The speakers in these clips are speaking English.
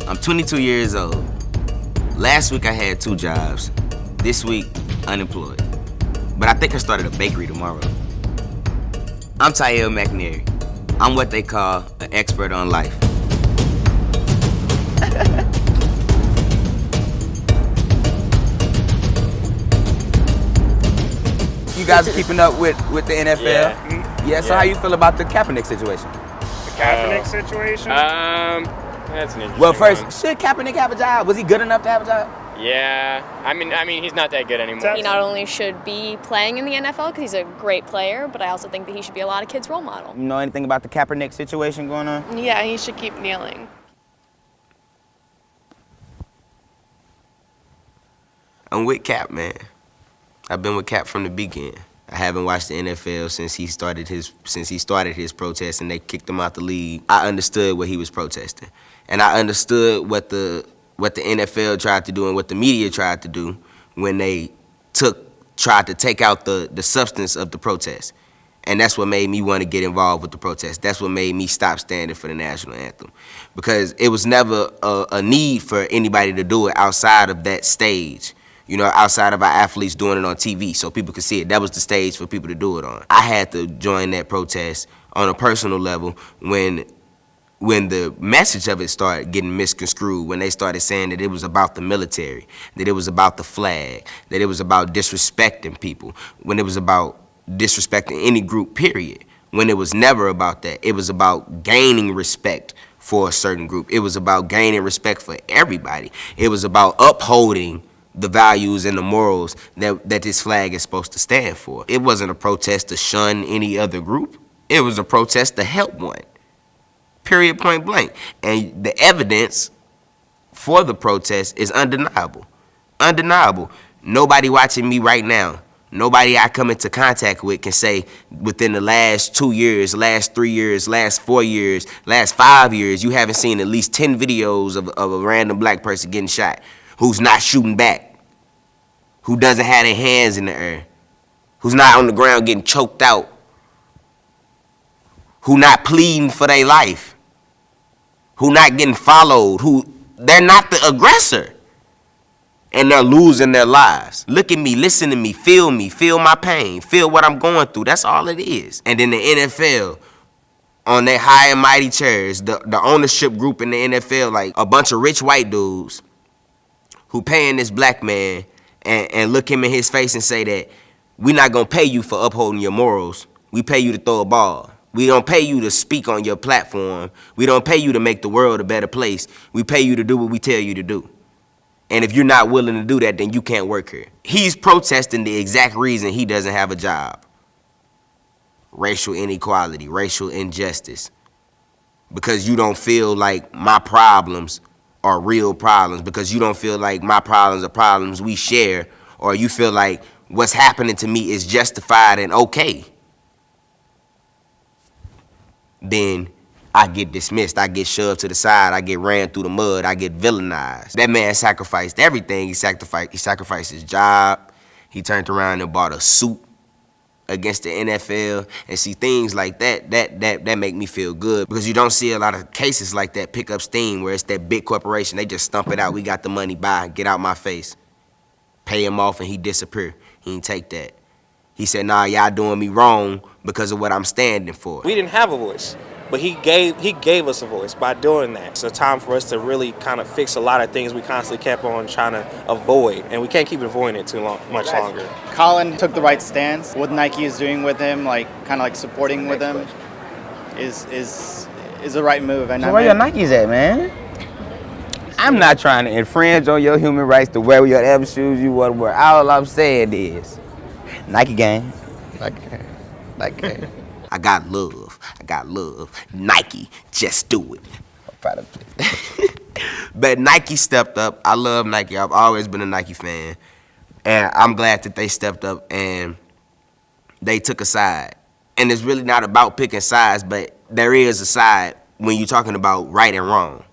I'm 22 years old. Last week I had 2 jobs. This week, unemployed. But I think I started a bakery tomorrow. I'm Tyale McNary. I'm what they call an expert on life. You guys are keeping up with the NFL? Yeah, so how you feel about the Kaepernick situation? The Kaepernick situation? That's an interesting Well, first, one. should Kaepernick have a job? Was he good enough to have a job? Yeah, I mean, he's not that good anymore. He not only should be playing in the NFL because he's a great player, but I also think that he should be a lot of kids' role model. You know anything about the Kaepernick situation going on? Yeah, he should keep kneeling. I'm with Cap, man. I've been with Cap from the beginning. I haven't watched the NFL since he started his protest and they kicked him out the league. I understood what he was protesting, and I understood what the NFL tried to do and what the media tried to do when they tried to take out the substance of the protest. And that's what made me want to get involved with the protest. That's what made me stop standing for the national anthem, because it was never a need for anybody to do it outside of that stage. You know, outside of our athletes doing it on TV so people could see it. That was the stage for people to do it on. I had to join that protest on a personal level when the message of it started getting misconstrued, when they started saying that it was about the military, that it was about the flag, that it was about disrespecting people, when it was about disrespecting any group, period. When it was never about that. It was about gaining respect for a certain group. It was about gaining respect for everybody. It was about upholding the values and the morals that this flag is supposed to stand for. It wasn't a protest to shun any other group. It was a protest to help one. Period, point blank. And the evidence for the protest is undeniable. Undeniable. Nobody watching me right now, nobody I come into contact with can say within the last 2 years, last 3 years, last 4 years, last 5 years, you haven't seen at least 10 videos of a random black person getting shot who's not shooting back, who doesn't have their hands in the air, who's not on the ground getting choked out, who not pleading for their life, who not getting followed, who they're not the aggressor, and they're losing their lives. Look at me, listen to me, feel my pain, feel what I'm going through. That's all it is. And then the NFL, on their high and mighty chairs, the ownership group in the NFL, like a bunch of rich white dudes who paying this black man and look him in his face and say that we're not gonna pay you for upholding your morals. We pay you to throw a ball. We don't pay you to speak on your platform. We don't pay you to make the world a better place. We pay you to do what we tell you to do. And if you're not willing to do that, then you can't work here. He's protesting the exact reason he doesn't have a job. Racial inequality, racial injustice. Because you don't feel like my problems are real problems, because you don't feel like my problems are problems we share, or you feel like what's happening to me is justified and okay, then I get dismissed, I get shoved to the side, I get ran through the mud, I get villainized. That man sacrificed everything. He sacrificed his job. He turned around and bought a suit against the NFL, and see things like that make me feel good, because you don't see a lot of cases like that pick up steam where it's that big corporation, they just stump it out. We got the money, bye, get out my face. Pay him off and he disappear. He didn't take that. He said, nah, y'all doing me wrong because of what I'm standing for. We didn't have a voice, but he gave us a voice by doing that. It's a time for us to really kind of fix a lot of things we constantly kept on trying to avoid, and we can't keep avoiding it much longer. Colin took the right stance. What Nike is doing with him, like kind of like supporting with him, is the right move. And So where your Nikes at, man? I'm not trying to infringe on your human rights to wear whatever shoes you want to wear. All I'm saying is, Nike gang. Nike gang. I got love. Nike, just do it. I'm proud of it. But Nike stepped up. I love Nike. I've always been a Nike fan. And I'm glad that they stepped up and they took a side. And it's really not about picking sides, but there is a side when you're talking about right and wrong.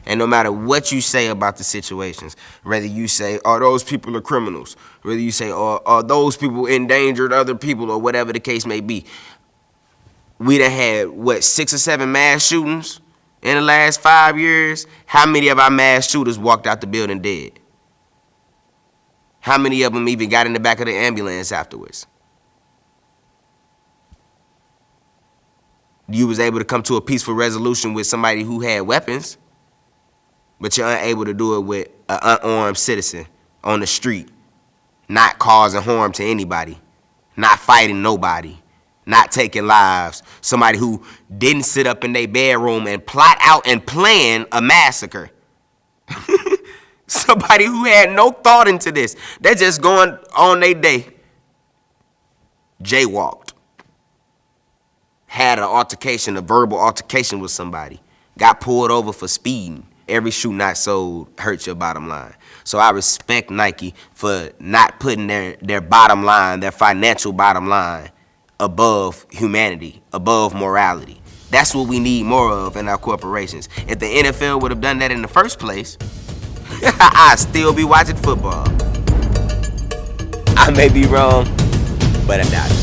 And no matter what you say about the situations, whether you say, oh, those people are criminals, whether you say, oh, those people endangered other people, or whatever the case may be, we done had, 6 or 7 mass shootings In the last 5 years, how many of our mass shooters walked out the building dead? How many of them even got in the back of the ambulance afterwards? You was able to come to a peaceful resolution with somebody who had weapons, but you're unable to do it with an unarmed citizen on the street, not causing harm to anybody, not fighting nobody, not taking lives. Somebody who didn't sit up in their bedroom and plot out and plan a massacre. Somebody who had no thought into this. They're just going on their day. Jaywalked. Had an altercation, a verbal altercation with somebody. Got pulled over for speeding. Every shoe not sold hurts your bottom line. So I respect Nike for not putting their bottom line, their financial bottom line, above humanity, above morality. That's what we need more of in our corporations. If the NFL would have done that in the first place, I'd still be watching football. I may be wrong, but I doubt it.